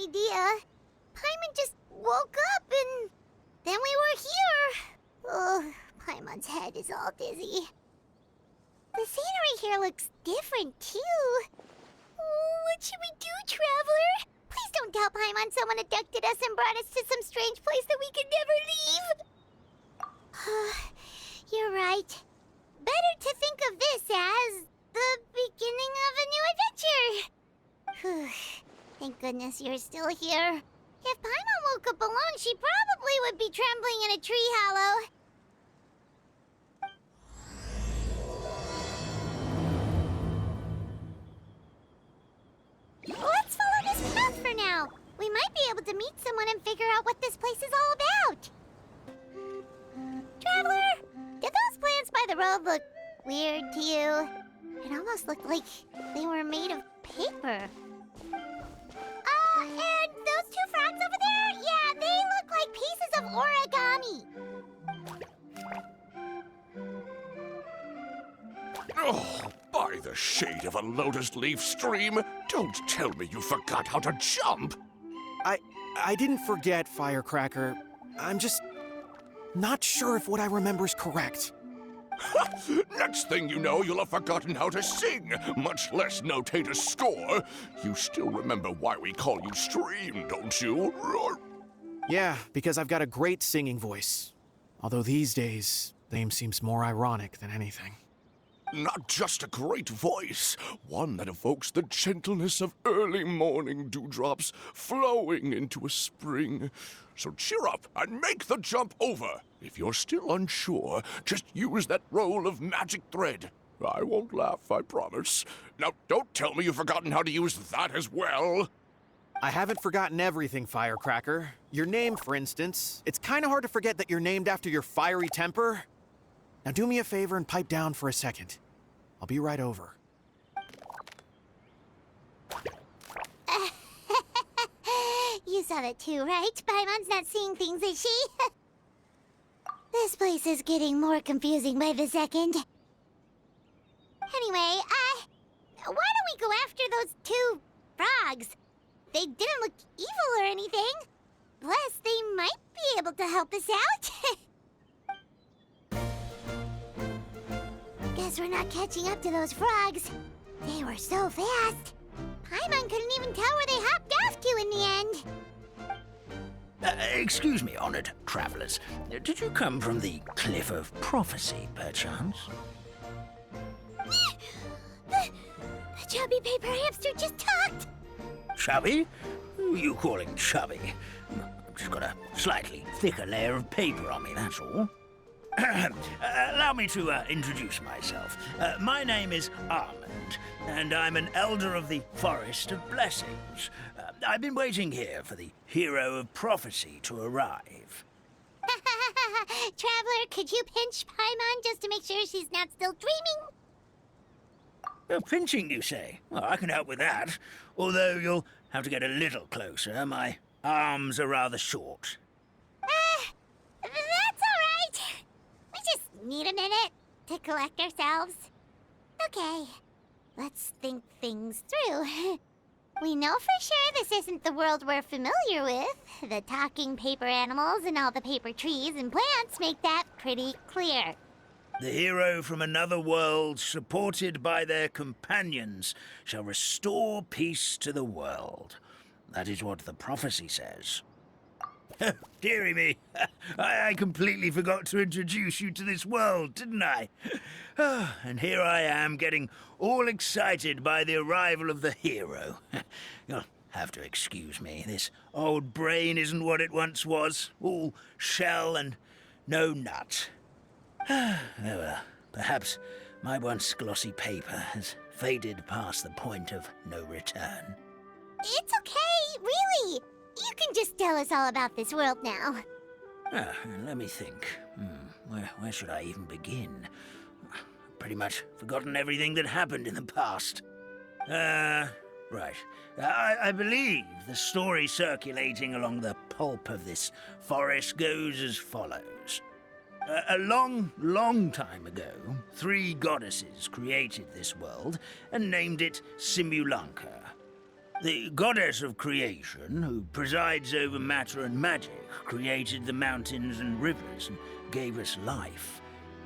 idea. Paimon just woke up and then we were here. Oh, Paimon's head is all dizzy. The scenery here looks different, too. Oh, what should we do, Traveler? Please don't tell Paimon someone abducted us and brought us to some strange place that we could never leave. You're right. Better to think of this as the beginning of a new adventure. Thank goodness you're still here. If Paimon woke up alone, she probably would be trembling in a tree hollow. Let's follow this path for now. We might be able to meet someone and figure out what this place is all about. Traveler, did those plants by the road look weird to you? It almost looked like they were made of paper. And those two frogs over there? Yeah, they look like pieces of origami. Oh, by the shade of a lotus leaf stream, don't tell me you forgot how to jump! I didn't forget, Firecracker. I'm just not sure if what I remember is correct. Next thing you know, you'll have forgotten how to sing, much less notate a score. You still remember why we call you Stream, don't you? Yeah, because I've got a great singing voice. Although these days, name seems more ironic than anything. Not just a great voice, one that evokes the gentleness of early morning dewdrops flowing into a spring. So cheer up and make the jump over. If you're still unsure, just use that roll of magic thread. I won't laugh, I promise. Now, don't tell me you've forgotten how to use that as well. I haven't forgotten everything, Firecracker. Your name, for instance. It's kind of hard to forget that you're named after your fiery temper. Now do me a favor and pipe down for a second. I'll be right over. You saw that too, right? Paimon's not seeing things, is she? This place is getting more confusing by the second. Anyway, why don't we go after those two frogs? They didn't look evil or anything. Plus, they might be able to help us out. Guess we're not catching up to those frogs. They were so fast. Paimon couldn't even tell where they hopped off to in the end. Excuse me, honored travelers. Did you come from the Cliff of Prophecy, perchance? The chubby paper hamster just talked. Chubby? Who are you calling chubby? I've just got a slightly thicker layer of paper on me, that's all. Allow me to introduce myself. My name is Armand, and I'm an elder of the Forest of Blessings. I've been waiting here for the hero of prophecy to arrive. Traveler, could you pinch Paimon just to make sure she's not still dreaming? Pinching, you say? Well, I can help with that. Although you'll have to get a little closer. My arms are rather short. That's all right. We just need a minute to collect ourselves. Okay, let's think things through. We know for sure this isn't the world we're familiar with. The talking paper animals and all the paper trees and plants make that pretty clear. The hero from another world, supported by their companions, shall restore peace to the world. That is what the prophecy says. Dearie me, I completely forgot to introduce you to this world, didn't I? And here I am, getting all excited by the arrival of the hero. You'll have to excuse me. This old brain isn't what it once was, all shell and no nut. Oh well, perhaps my once glossy paper has faded past the point of no return. It's okay, really. You can just tell us all about this world now. Let me think. Where should I even begin? Pretty much forgotten everything that happened in the past. Right. I believe the story circulating along the pulp of this forest goes as follows. A long, long time ago, 3 goddesses created this world and named it Simulanka. The goddess of creation, who presides over matter and magic, created the mountains and rivers and gave us life.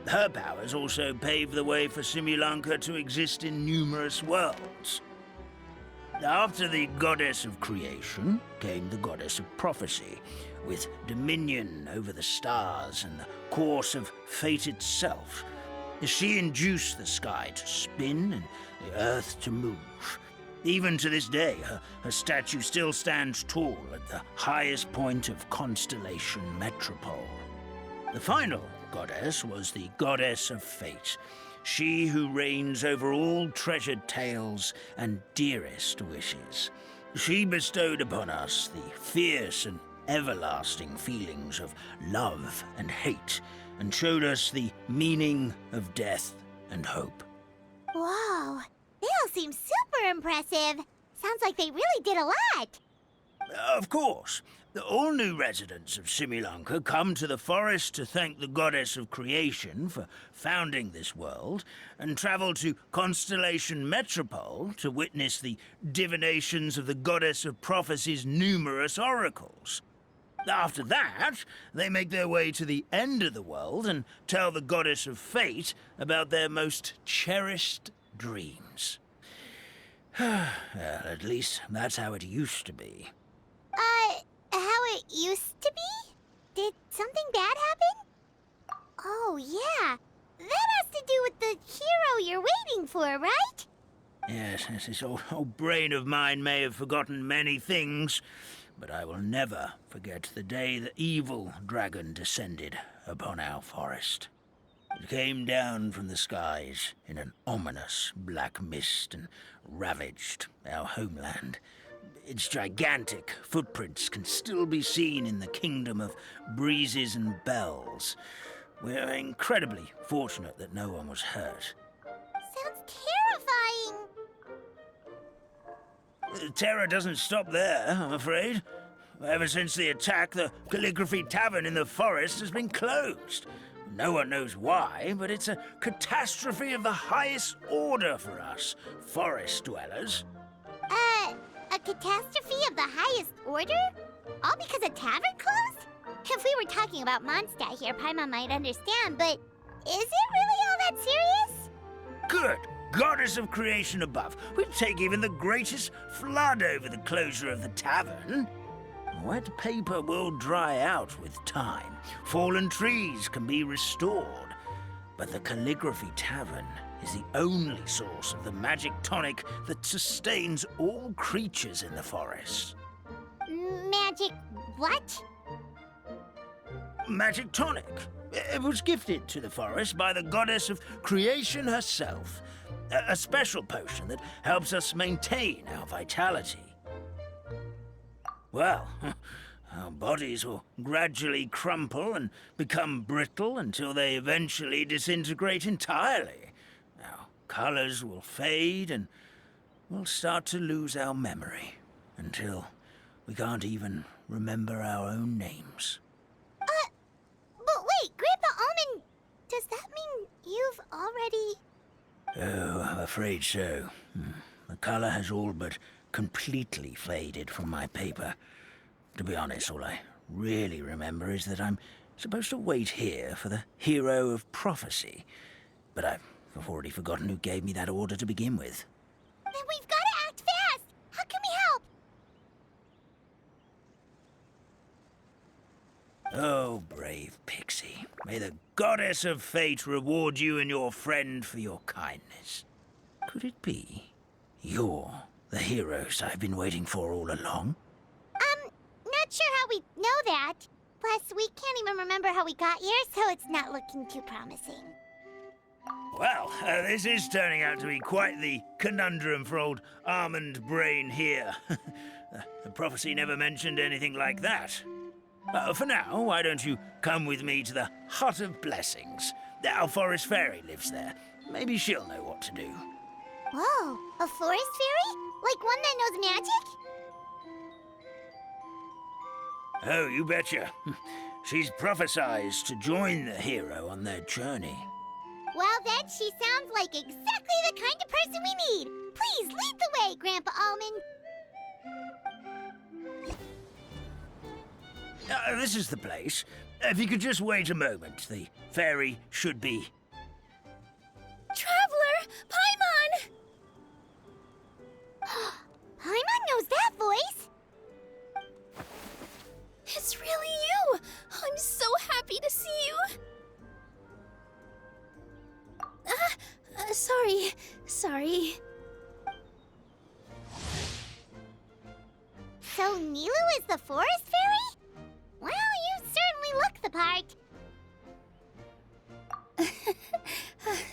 Her powers also paved the way for Simulanka to exist in numerous worlds. After the goddess of creation came the goddess of prophecy, with dominion over the stars and the course of fate itself. She induced the sky to spin and the earth to move. Even to this day, her statue still stands tall at the highest point of Constellation Metropole. The final goddess was the goddess of fate, she who reigns over all treasured tales and dearest wishes. She bestowed upon us the fierce and everlasting feelings of love and hate, and showed us the meaning of death and hope. Whoa, they all seem super impressive. Sounds like they really did a lot. Of course, all new residents of Simulanka come to the forest to thank the goddess of creation for founding this world, and travel to Constellation Metropole to witness the divinations of the goddess of prophecy's numerous oracles. After that, they make their way to the end of the world and tell the goddess of fate about their most cherished dreams. Well, at least that's how it used to be. How it used to be? Did something bad happen? Oh, yeah. That has to do with the hero you're waiting for, right? Yes, this old brain of mine may have forgotten many things, but I will never forget the day the evil dragon descended upon our forest. It came down from the skies in an ominous black mist and ravaged our homeland. Its gigantic footprints can still be seen in the kingdom of breezes and bells. We're incredibly fortunate that no one was hurt. Sounds terrifying. Terror doesn't stop there, I'm afraid. Ever since the attack, the Calligraphy Tavern in the forest has been closed. No one knows why, but it's a catastrophe of the highest order for us, forest dwellers. A catastrophe of the highest order? All because a tavern closed? If we were talking about Mondstadt here, Paimon might understand, but is it really all that serious? Good goddess of creation above. We'd take even the greatest flood over the closure of the tavern. Wet paper will dry out with time. Fallen trees can be restored. But the Calligraphy Tavern is the only source of the magic tonic that sustains all creatures in the forest. Magic what? Magic tonic. It was gifted to the forest by the goddess of creation herself. A special potion that helps us maintain our vitality. Well, our bodies will gradually crumple and become brittle until they eventually disintegrate entirely. Our colors will fade and we'll start to lose our memory until we can't even remember our own names. But wait, Grandpa Almond, does that mean you've already... Oh, I'm afraid so. The color has all but completely faded from my paper. To be honest, all I really remember is that I'm supposed to wait here for the hero of prophecy. But I've already forgotten who gave me that order to begin with. Then we've got to act fast! How can we help? Oh, brave Pixie. May the goddess of fate reward you and your friend for your kindness. Could it be you're the heroes I've been waiting for all along? Not sure how we know that. Plus, we can't even remember how we got here, so it's not looking too promising. Well, this is turning out to be quite the conundrum for old Almond Brain here. The prophecy never mentioned anything like that. For now, why don't you come with me to the Hut of Blessings? Our forest fairy lives there. Maybe she'll know what to do. Whoa, a forest fairy? Like one that knows magic? Oh, you betcha. She's prophesized to join the hero on their journey. Well, then she sounds like exactly the kind of person we need. Please lead the way, Grandpa Almond. This is the place. If you could just wait a moment, the fairy should be... Traveler! Paimon! Paimon knows that voice! It's really you! I'm so happy to see you! Sorry. So Nilu is the forest fairy? Well, you certainly look the part.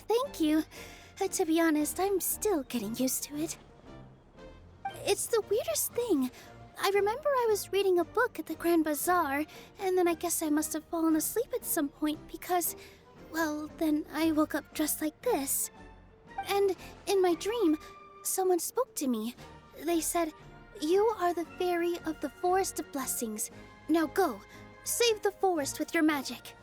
Thank you. To be honest, I'm still getting used to it. It's the weirdest thing. I remember I was reading a book at the Grand Bazaar, and then I guess I must have fallen asleep at some point because, well, then I woke up dressed like this. And in my dream, someone spoke to me. They said, "You are the fairy of the Forest of Blessings. Now go, save the forest with your magic."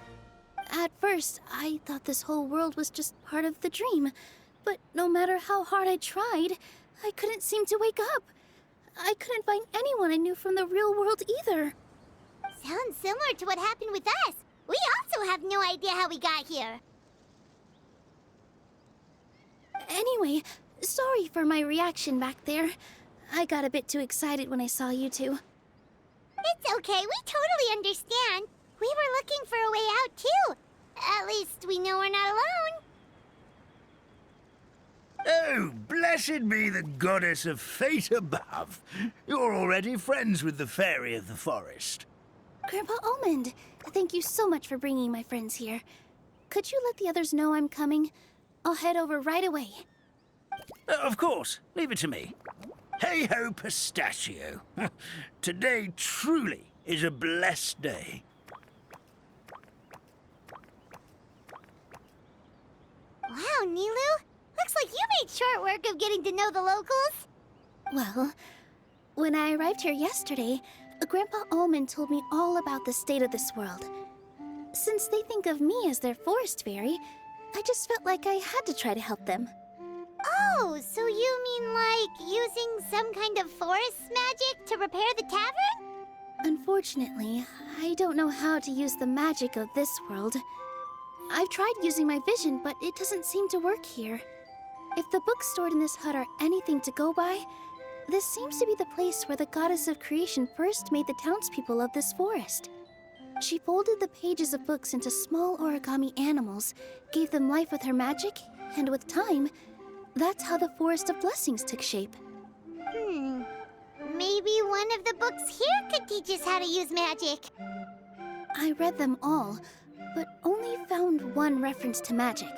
At first, I thought this whole world was just part of the dream, but no matter how hard I tried, I couldn't seem to wake up. I couldn't find anyone I knew from the real world either. Sounds similar to what happened with us. We also have no idea how we got here. Anyway, sorry for my reaction back there. I got a bit too excited when I saw you two. It's okay, we totally understand. We were looking for a way out too. At least we know we're not alone. Oh, blessed be the goddess of fate above. You're already friends with the fairy of the forest. Grandpa Almond, thank you so much for bringing my friends here. Could you let the others know I'm coming? I'll head over right away. Of course, leave it to me. Hey-ho, pistachio. Today truly is a blessed day. Wow, Nilu. Looks like you made short work of getting to know the locals. Well, when I arrived here yesterday, Grandpa Almond told me all about the state of this world. Since they think of me as their forest fairy, I just felt like I had to try to help them. Oh, so you mean like using some kind of forest magic to repair the tavern? Unfortunately, I don't know how to use the magic of this world. I've tried using my vision, but it doesn't seem to work here. If the books stored in this hut are anything to go by, this seems to be the place where the goddess of creation first made the townspeople of this forest. She folded the pages of books into small origami animals, gave them life with her magic, and with time, that's how the Forest of Blessings took shape. Maybe one of the books here could teach us how to use magic. I read them all, but only found one reference to magic.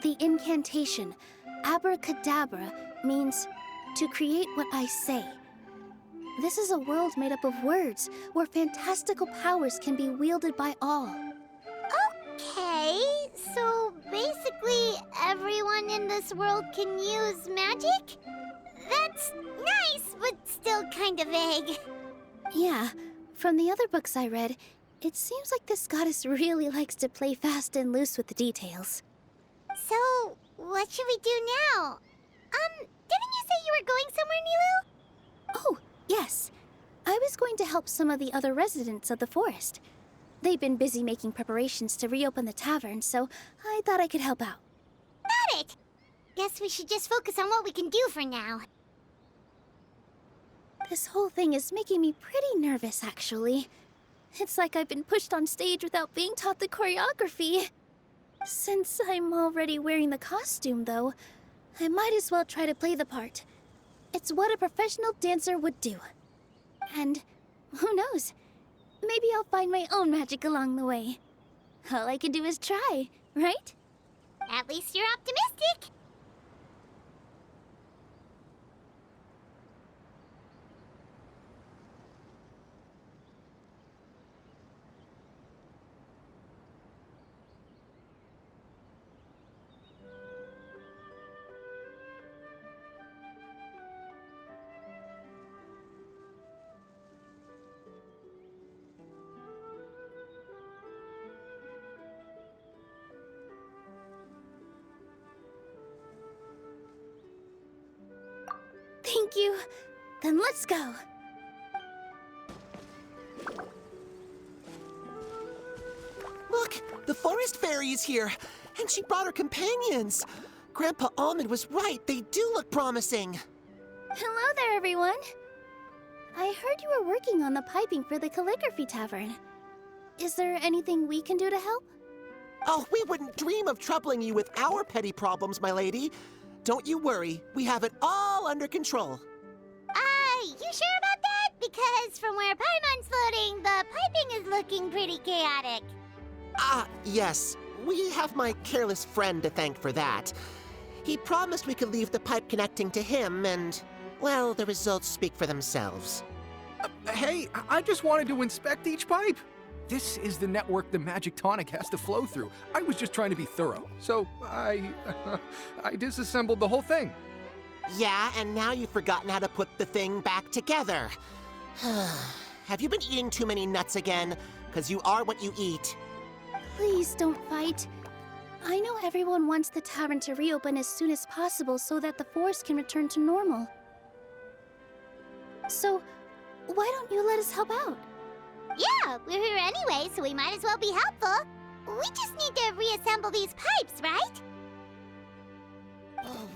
The incantation, abracadabra, means to create what I say. This is a world made up of words, where fantastical powers can be wielded by all. Okay, so basically everyone in this world can use magic? That's nice, but still kind of vague. Yeah, from the other books I read, it seems like this goddess really likes to play fast and loose with the details. So, what should we do now? Didn't you say you were going somewhere, Nilu? Oh, yes. I was going to help some of the other residents of the forest. They've been busy making preparations to reopen the tavern, so I thought I could help out. Got it! Guess we should just focus on what we can do for now. This whole thing is making me pretty nervous, actually. It's like I've been pushed on stage without being taught the choreography. Since I'm already wearing the costume, though, I might as well try to play the part. It's what a professional dancer would do. And who knows? Maybe I'll find my own magic along the way. All I can do is try, right? At least you're optimistic. Thank you. Then let's go. Look, the forest fairy is here, and she brought her companions. Grandpa Almond was right. They do look promising. Hello there, everyone. I heard you were working on the piping for the calligraphy tavern. Is there anything we can do to help? Oh, we wouldn't dream of troubling you with our petty problems, my lady. Don't you worry. We have it all under control. You sure about that? Because from where Paimon's floating, the piping is looking pretty chaotic. Yes. We have my careless friend to thank for that. He promised we could leave the pipe connecting to him, and, well, the results speak for themselves. Hey, I just wanted to inspect each pipe. This is the network the magic tonic has to flow through. I was just trying to be thorough, so I disassembled the whole thing. Yeah, and now you've forgotten how to put the thing back together. Have you been eating too many nuts again? 'Cause you are what you eat. Please don't fight. I know everyone wants the tavern to reopen as soon as possible so that the forest can return to normal. So, why don't you let us help out? Yeah, we're here anyway, so we might as well be helpful. We just need to reassemble these pipes, right?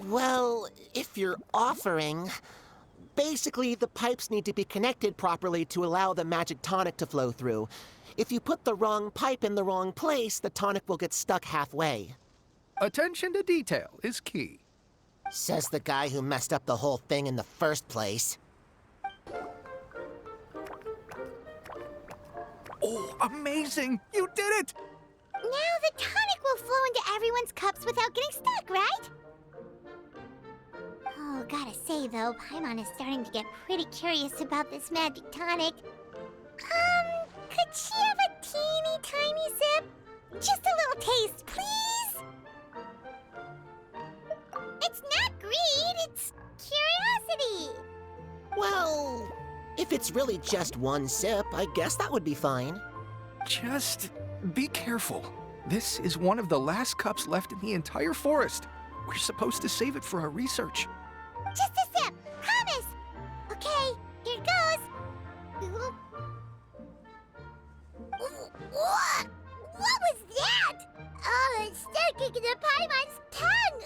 Well, if you're offering... Basically, the pipes need to be connected properly to allow the magic tonic to flow through. If you put the wrong pipe in the wrong place, the tonic will get stuck halfway. Attention to detail is key. Says the guy who messed up the whole thing in the first place. Oh, amazing! You did it! Now the tonic will flow into everyone's cups without getting stuck, right? Oh, gotta say though, Paimon is starting to get pretty curious about this magic tonic. Could she have a teeny tiny sip? Just a little taste, please? It's not greed, it's curiosity. Well, if it's really just one sip, I guess that would be fine. Just be careful. This is one of the last cups left in the entire forest. We're supposed to save it for our research. Just a sip, promise. Okay, here goes. What was that? Oh, it's sticking to Paimon's tongue.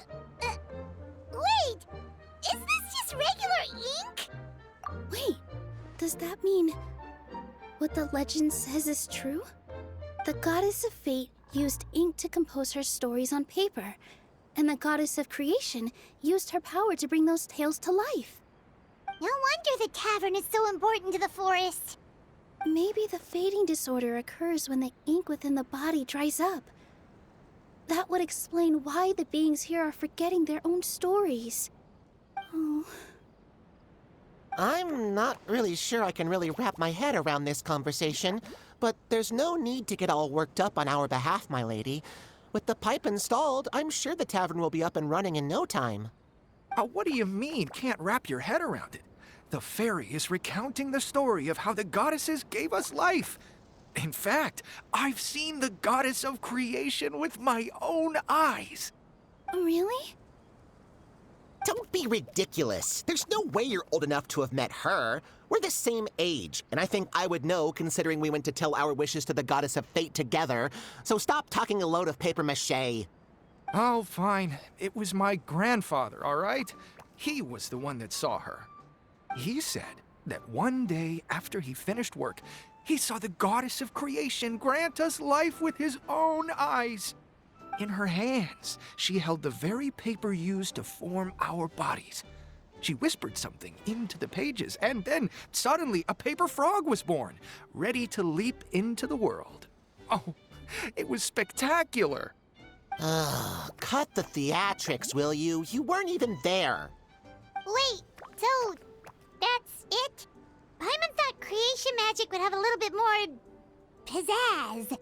Wait, is this just regular ink? Wait, does that mean what the legend says is true? The goddess of fate used ink to compose her stories on paper, and the goddess of creation used her power to bring those tales to life. No wonder the tavern is so important to the forest. Maybe the fading disorder occurs when the ink within the body dries up. That would explain why the beings here are forgetting their own stories. Oh. I'm not really sure I can really wrap my head around this conversation, but there's no need to get all worked up on our behalf, my lady. With the pipe installed, I'm sure the tavern will be up and running in no time. What do you mean, can't wrap your head around it? The fairy is recounting the story of how the goddesses gave us life. In fact, I've seen the goddess of creation with my own eyes. Really? Don't be ridiculous. There's no way you're old enough to have met her. We're the same age, and I think I would know considering we went to tell our wishes to the goddess of fate together. So stop talking a load of papier-mâché. Oh, fine. It was my grandfather, all right? He was the one that saw her. He said that one day after he finished work, he saw the goddess of creation grant us life with his own eyes. In her hands, she held the very paper used to form our bodies. She whispered something into the pages, and then suddenly a paper frog was born, ready to leap into the world. Oh, it was spectacular. Cut the theatrics, will you? You weren't even there. Wait, so that's it? Paimon thought creation magic would have a little bit more pizzazz.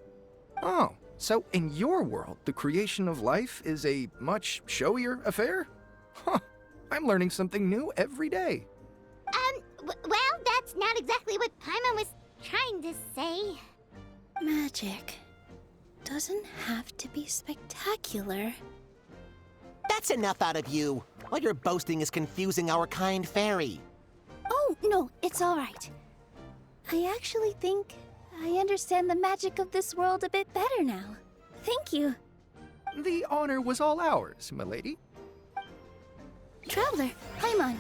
Oh, so in your world, the creation of life is a much showier affair? Huh, I'm learning something new every day. Well, that's not exactly what Paimon was trying to say. Magic doesn't have to be spectacular. That's enough out of you. All your boasting is confusing our kind fairy. Oh, no, it's all right. I actually think I understand the magic of this world a bit better now. Thank you. The honor was all ours, milady. Traveler, Paimon,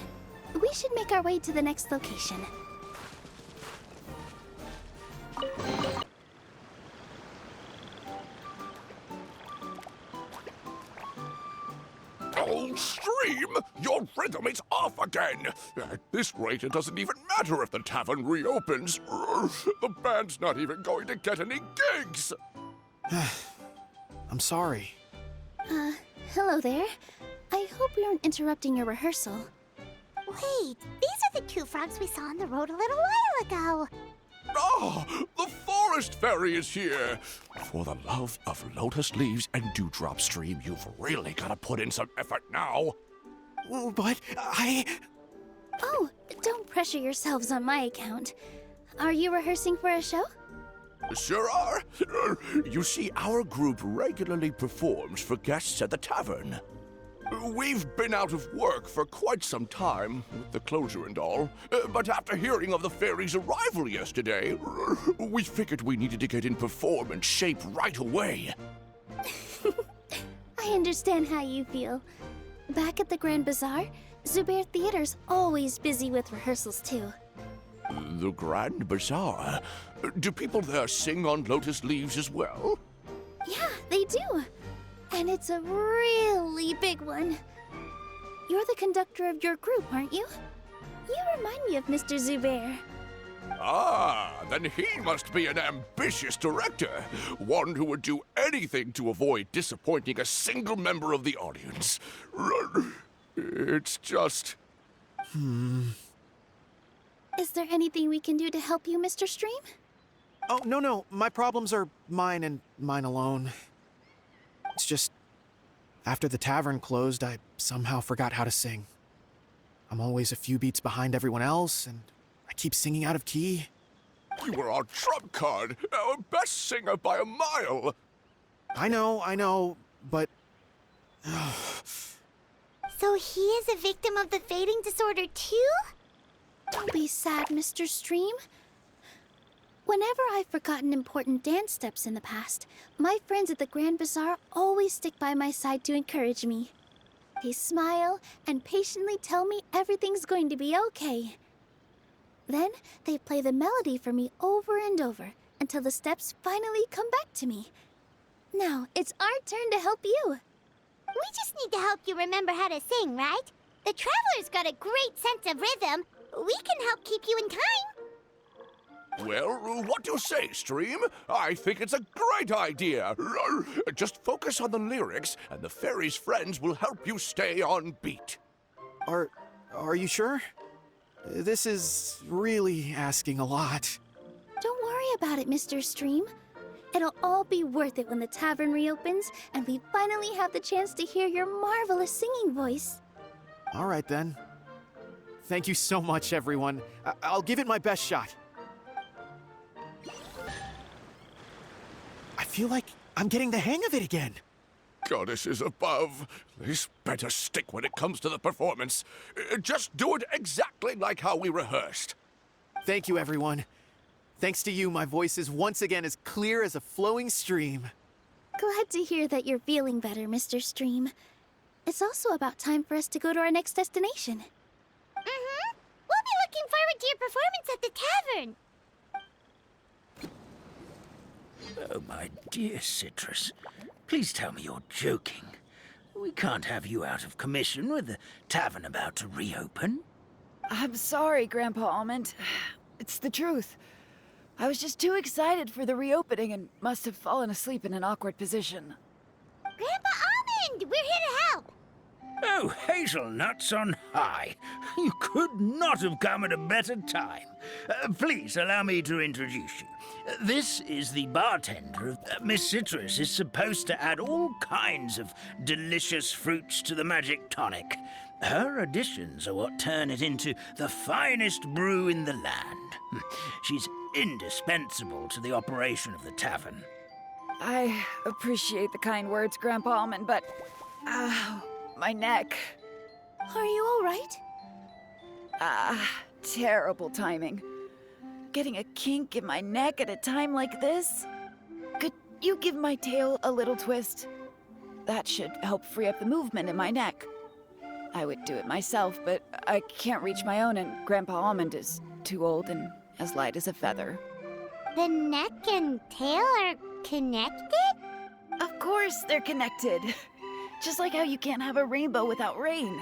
we should make our way to the next location. Oh, Stream! Your rhythm is off again! At this rate, it doesn't even matter if the tavern reopens. The band's not even going to get any gigs! I'm sorry. Hello there. I hope we aren't interrupting your rehearsal. Wait, these are the two frogs we saw on the road a little while ago. Ah, the forest fairy is here! For the love of lotus leaves and dewdrop, Stream, you've really got to put in some effort now. But Oh, don't pressure yourselves on my account. Are you rehearsing for a show? Sure are. You see, our group regularly performs for guests at the tavern. We've been out of work for quite some time, with the closure and all, but after hearing of the fairy's arrival yesterday, we figured we needed to get in performance shape right away. I understand how you feel. Back at the Grand Bazaar, Zubair Theater's always busy with rehearsals too. The Grand Bazaar? Do people there sing on lotus leaves as well? Yeah, they do. And it's a really big one. You're the conductor of your group, aren't you? You remind me of Mr. Zubair. Ah, then he must be an ambitious director. One who would do anything to avoid disappointing a single member of the audience. It's just... Is there anything we can do to help you, Mr. Stream? oh no, my problems are mine and mine alone. It's just after the tavern closed, I somehow forgot how to sing. I'm always a few beats behind everyone else, and I keep singing out of key. You were our trump card, our best singer by a mile. I know, but So he is a victim of the fading disorder too? Don't be sad, Mr. Stream. Whenever I've forgotten important dance steps in the past, my friends at the Grand Bazaar always stick by my side to encourage me. They smile and patiently tell me everything's going to be okay. Then they play the melody for me over and over until the steps finally come back to me. Now it's our turn to help you. We just need to help you remember how to sing, right? The Traveler's got a great sense of rhythm. We can help keep you in time. Well, what do you say, Stream? I think it's a great idea. Just focus on the lyrics, and the fairy's friends will help you stay on beat. are you sure? This is really asking a lot. Don't worry about it, Mr. Stream. It'll all be worth it when the tavern reopens and we finally have the chance to hear your marvelous singing voice. All right then. Thank you so much, everyone. I'll give it my best shot. I feel like I'm getting the hang of it again. Goddesses above, this better stick when it comes to the performance. Just do it exactly like how we rehearsed. Thank you, everyone. Thanks to you, my voice is once again as clear as a flowing stream. Glad to hear that you're feeling better, Mr. Stream. It's also about time for us to go to our next destination. Mm-hmm. We'll be looking forward to your performance at the tavern. Oh, my dear Citrus, please tell me you're joking. We can't have you out of commission with the tavern about to reopen. I'm sorry, Grandpa Almond. It's the truth. I was just too excited for the reopening and must have fallen asleep in an awkward position. Grandpa Almond, we're here to help. Oh, hazelnuts on high. You could not have come at a better time. Please allow me to introduce you. This is the bartender. Miss Citrus is supposed to add all kinds of delicious fruits to the magic tonic. Her additions are what turn it into the finest brew in the land. She's indispensable to the operation of the tavern. I appreciate the kind words, Grandpa Almond, but... Ow, my neck. Are you all right? terrible timing. Getting a kink in my neck at a time like this? Could you give my tail a little twist? That should help free up the movement in my neck. I would do it myself, but I can't reach my own, and Grandpa Almond is too old and as light as a feather. The neck and tail are connected? Of course they're connected. Just like how you can't have a rainbow without rain.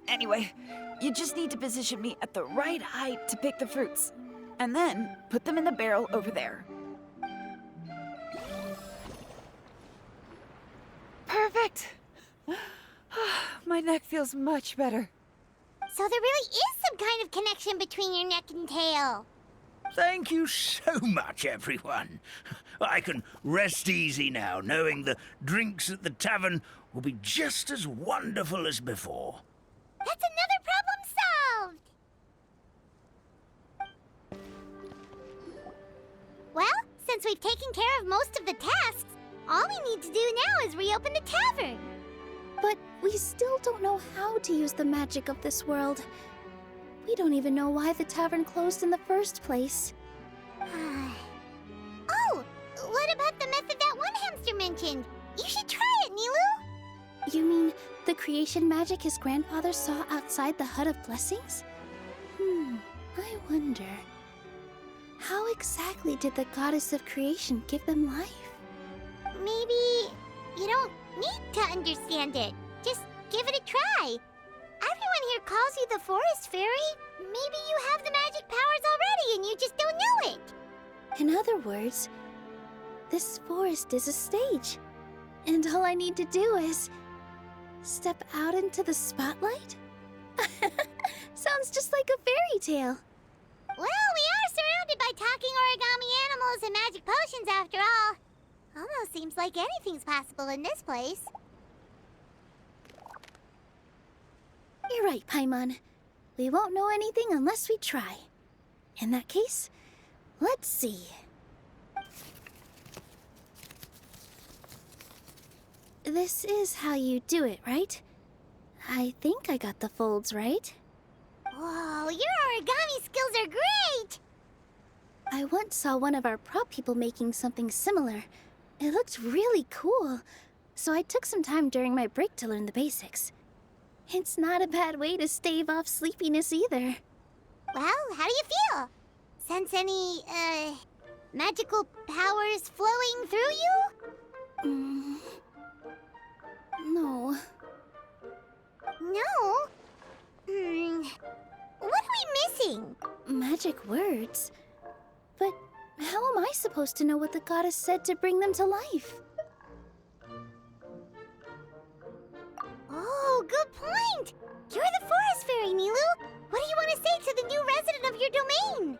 Anyway, you just need to position me at the right height to pick the fruits. And then put them in the barrel over there. Perfect! My neck feels much better. So there really is some kind of connection between your neck and tail. Thank you so much, everyone. I can rest easy now, knowing the drinks at the tavern will be just as wonderful as before. That's another problem solved! Well, since we've taken care of most of the tasks, all we need to do now is reopen the tavern. But we still don't know how to use the magic of this world. We don't even know why the tavern closed in the first place. Oh, what about the method that one hamster mentioned? You should try it, Nilu! You mean the creation magic his grandfather saw outside the Hut of Blessings? I wonder. How exactly did the goddess of creation give them life? Maybe you don't need to understand it. Just give it a try. Everyone here calls you the Forest Fairy. Maybe you have the magic powers already and you just don't know it. In other words, this forest is a stage. And all I need to do is step out into the spotlight? Sounds just like a fairy tale. Well, we are surrounded by talking origami animals and magic potions after all. Almost seems like anything's possible in this place. You're right, Paimon. We won't know anything unless we try. In that case, let's see. This is how you do it, right? I think I got the folds right. Whoa, your origami skills are great! I once saw one of our prop people making something similar. It looked really cool, so I took some time during my break to learn the basics. It's not a bad way to stave off sleepiness either. Well, how do you feel? Sense any, magical powers flowing through you? No. No? What are we missing? Magic words? But how am I supposed to know what the goddess said to bring them to life? Oh, good point! You're the Forest Fairy, Nilu! What do you want to say to the new resident of your domain?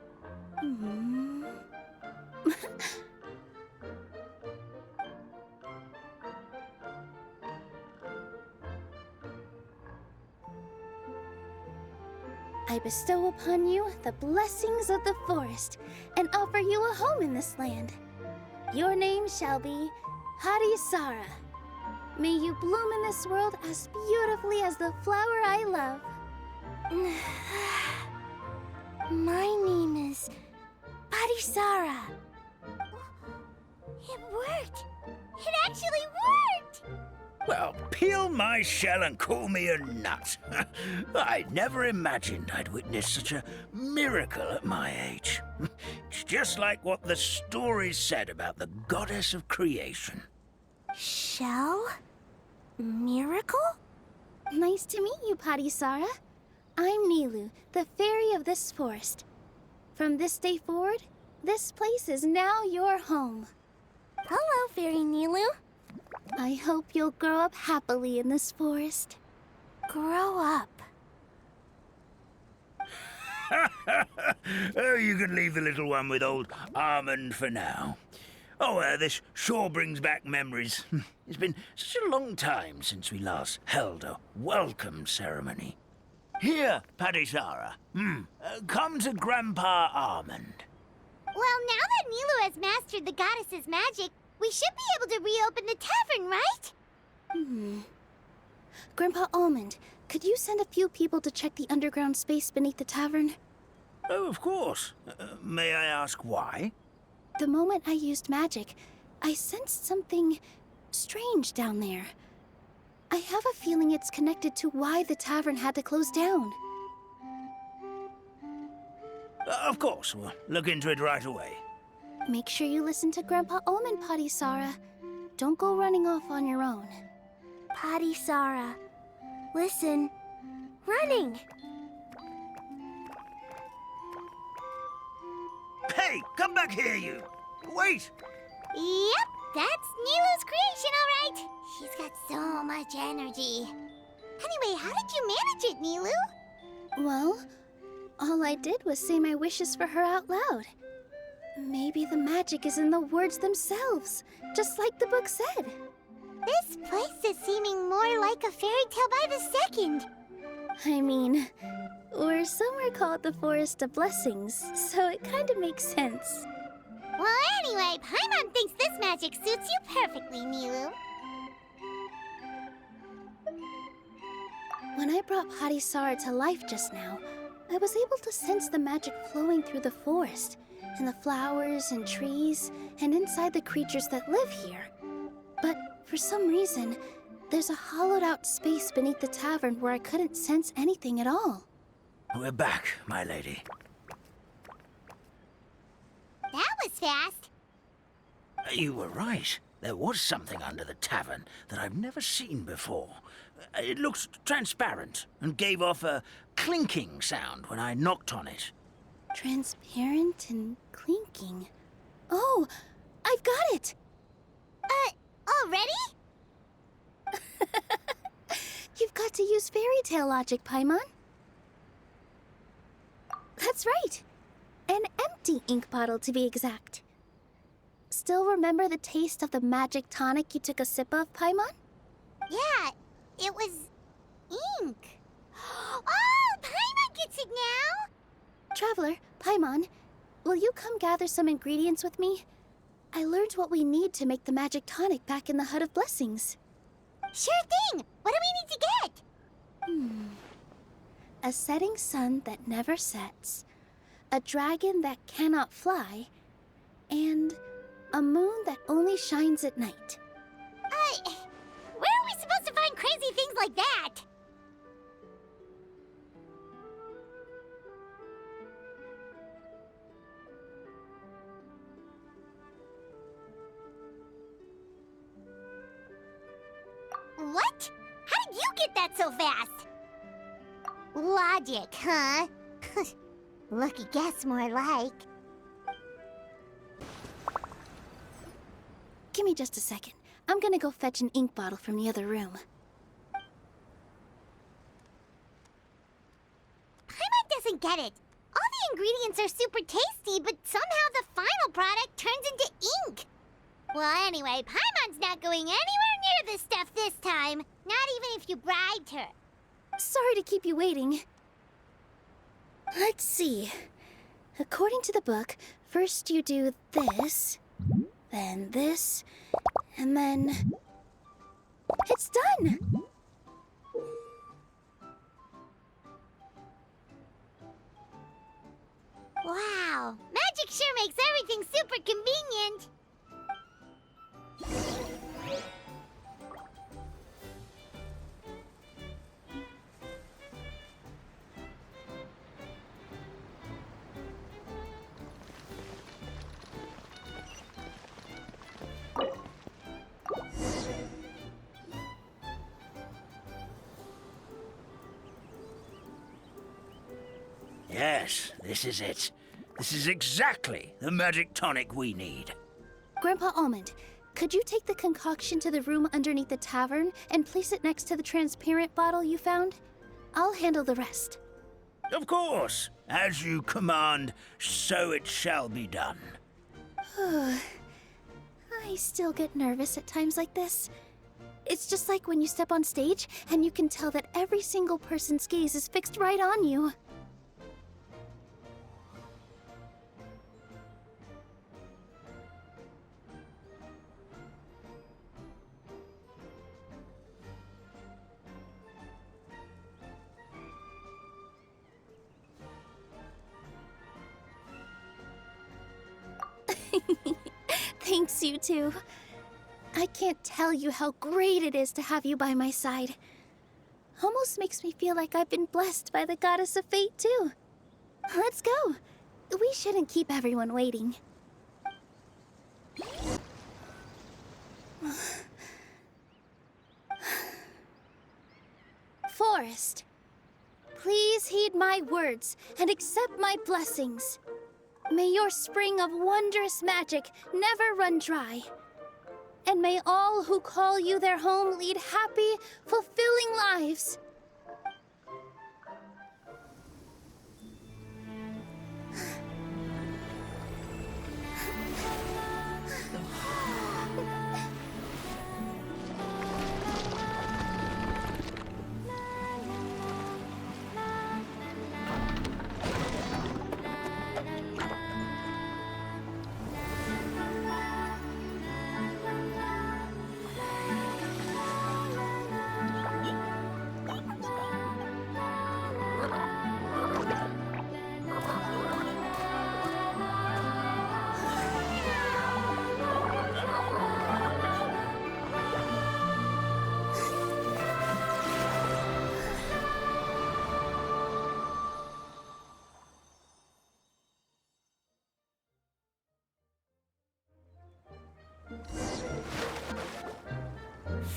I bestow upon you the blessings of the forest and offer you a home in this land. Your name shall be Harisara. May you bloom in this world as beautifully as the flower I love. My name is Parisara. It worked! It actually worked! Well, peel my shell and call me a nut. I never imagined I'd witness such a miracle at my age. It's just like what the stories said about the goddess of creation. Shell? Miracle? Nice to meet you, Parisara. I'm Nilu, the fairy of this forest. From this day forward, this place is now your home. Hello, Fairy Nilu. I hope you'll grow up happily in this forest. Grow up. Oh, you can leave the little one with old Almond for now. Oh, this sure brings back memories. It's been such a long time since we last held a welcome ceremony. Here, Parisara. Come to Grandpa Almond. Well, now that Nilu has mastered the goddess's magic, we should be able to reopen the tavern, right? Grandpa Almond, Could you send a few people to check the underground space beneath the tavern? Oh, of course. May I ask why? The moment I used magic, I sensed something strange down there. I have a feeling it's connected to why the tavern had to close down. Of course. We'll look into it right away. Make sure you listen to Grandpa Almond, Potty Sara. Don't go running off on your own. Potty Sara. Listen. Running! Hey, come back here, you! Wait! Yep, that's Nilu's creation, all right. She's got so much energy. Anyway, how did you manage it, Nilu? Well, all I did was say my wishes for her out loud. Maybe the magic is in the words themselves, just like the book said. This place is seeming more like a fairy tale by the second. I mean, we're somewhere called the Forest of Blessings, so it kind of makes sense. Well, anyway, Paimon thinks this magic suits you perfectly, Nilu. When I brought Potty Sara to life just now, I was able to sense the magic flowing through the forest, and the flowers and trees, and inside the creatures that live here. But for some reason, there's a hollowed-out space beneath the tavern where I couldn't sense anything at all. We're back, my lady. That was fast. You were right. There was something under the tavern that I've never seen before. It looked transparent and gave off a clinking sound when I knocked on it. Transparent and clinking. Oh, I've got it! Already? You've got to use fairy tale logic, Paimon. That's right. An empty ink bottle, to be exact. Still remember the taste of the magic tonic you took a sip of, Paimon? Yeah, it was ink. Oh, Paimon gets it now! Traveler, Paimon, will you come gather some ingredients with me? I learned what we need to make the magic tonic back in the Hut of Blessings. Sure thing! What do we need to get? A setting sun that never sets, a dragon that cannot fly, and a moon that only shines at night. Where are we supposed to find crazy things like that? What? How did you get that so fast? Logic, huh? Lucky guess, more like. Give me just a second. I'm gonna go fetch an ink bottle from the other room. Paimon doesn't get it. All the ingredients are super tasty, but somehow the final product turns into ink. Well, anyway, Paimon's not going anywhere near this stuff this time. Not even if you bribed her. Sorry to keep you waiting. Let's see. According to the book, first you do this, then this, and then... It's done! Wow, magic sure makes everything super convenient. Yes, this is it. This is exactly the magic tonic we need. Grandpa Almond, could you take the concoction to the room underneath the tavern and place it next to the transparent bottle you found? I'll handle the rest. Of course. As you command, so it shall be done. I still get nervous at times like this. It's just like when you step on stage and you can tell that every single person's gaze is fixed right on you. Thanks, you two. I can't tell you how great it is to have you by my side. Almost makes me feel like I've been blessed by the Goddess of Fate, too. Let's go. We shouldn't keep everyone waiting. Forest, please heed my words and accept my blessings. May your spring of wondrous magic never run dry. And may all who call you their home lead happy, fulfilling lives.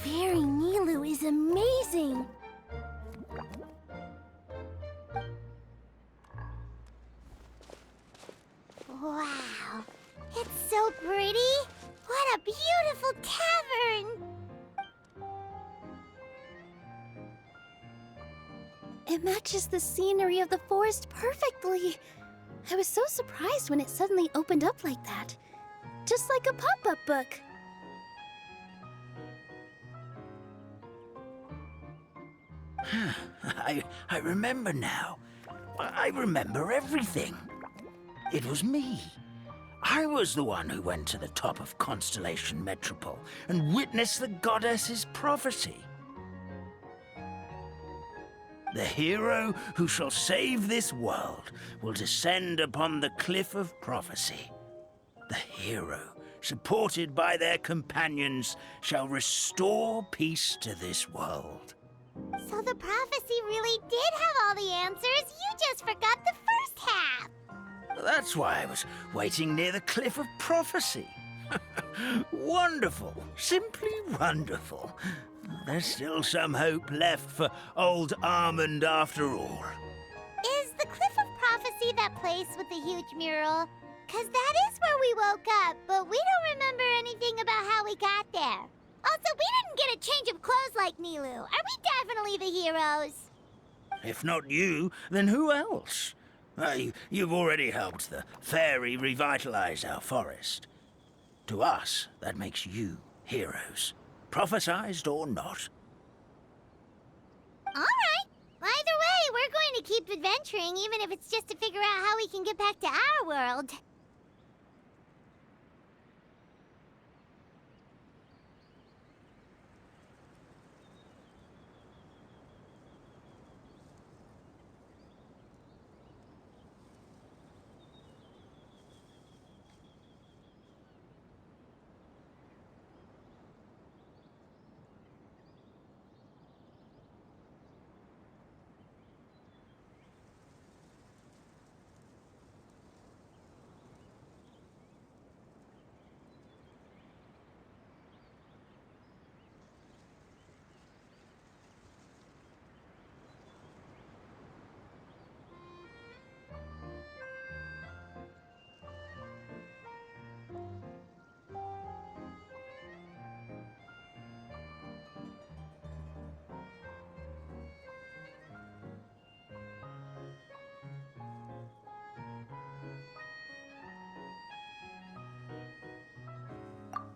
Fairy Nilu is amazing! Wow, it's so pretty! What a beautiful cavern! It matches the scenery of the forest perfectly. I was so surprised when it suddenly opened up like that. Just like a pop-up book. I remember now. I remember everything. It was me. I was the one who went to the top of Constellation Metropole and witnessed the goddess's prophecy. The hero who shall save this world will descend upon the cliff of prophecy. The hero, supported by their companions, shall restore peace to this world. So the prophecy really did have all the answers. You just forgot the first half. That's why I was waiting near the cliff of prophecy. Wonderful. Simply wonderful. There's still some hope left for old Almond after all. Is the Cliff of Prophecy that place with the huge mural? 'Cause that is where we woke up, but we don't remember anything about how we got there. Also, we didn't get a change of clothes like Nilu. Are we definitely the heroes? If not you, then who else? You've already helped the fairy revitalize our forest. To us, that makes you heroes, prophesized or not. All right. Either way, we're going to keep adventuring, even if it's just to figure out how we can get back to our world.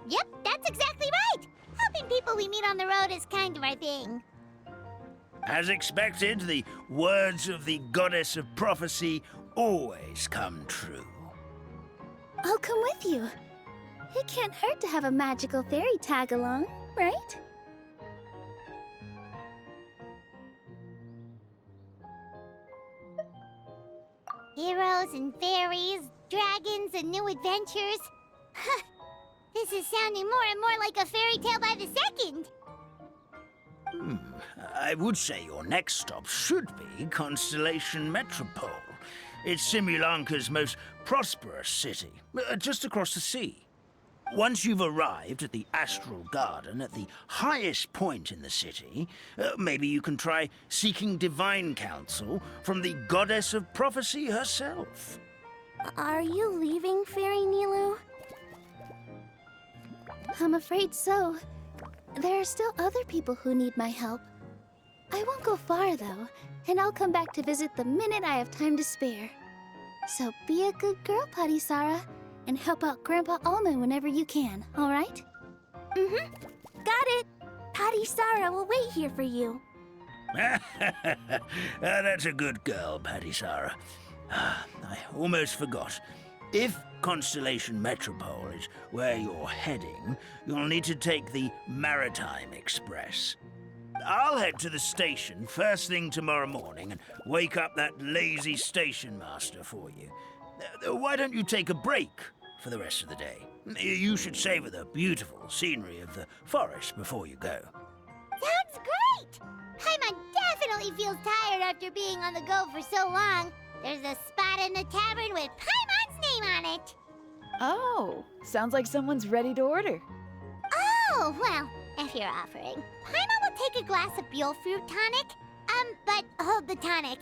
Yep, that's exactly right. Helping people we meet on the road is kind of our thing. As expected, the words of the goddess of prophecy always come true. I'll come with you. It can't hurt to have a magical fairy tag along, right? Heroes and fairies, dragons and new adventures. This is sounding more and more like a fairy tale by the second. I would say your next stop should be Constellation Metropole. It's Simulanka's most prosperous city, just across the sea. Once you've arrived at the Astral Garden at the highest point in the city, maybe you can try seeking divine counsel from the Goddess of Prophecy herself. Are you leaving, Fairy Nilu? I'm afraid so. There are still other people who need my help. I won't go far, though, and I'll come back to visit the minute I have time to spare. So be a good girl, Padisara, and help out Grandpa Alma whenever you can, all right? Mm-hmm. Got it. Padisara will wait here for you. That's a good girl, Padisara. I almost forgot. If Constellation Metropole is where you're heading, you'll need to take the Maritime Express. I'll head to the station first thing tomorrow morning and wake up that lazy station master for you. Why don't you take a break for the rest of the day? You should savor the beautiful scenery of the forest before you go. Sounds great! Paimon definitely feels tired after being on the go for so long. There's a spot in the tavern with Paimon's name on it. Oh, sounds like someone's ready to order. Oh, well, if you're offering, Paimon will take a glass of Buell fruit tonic. But hold the tonic.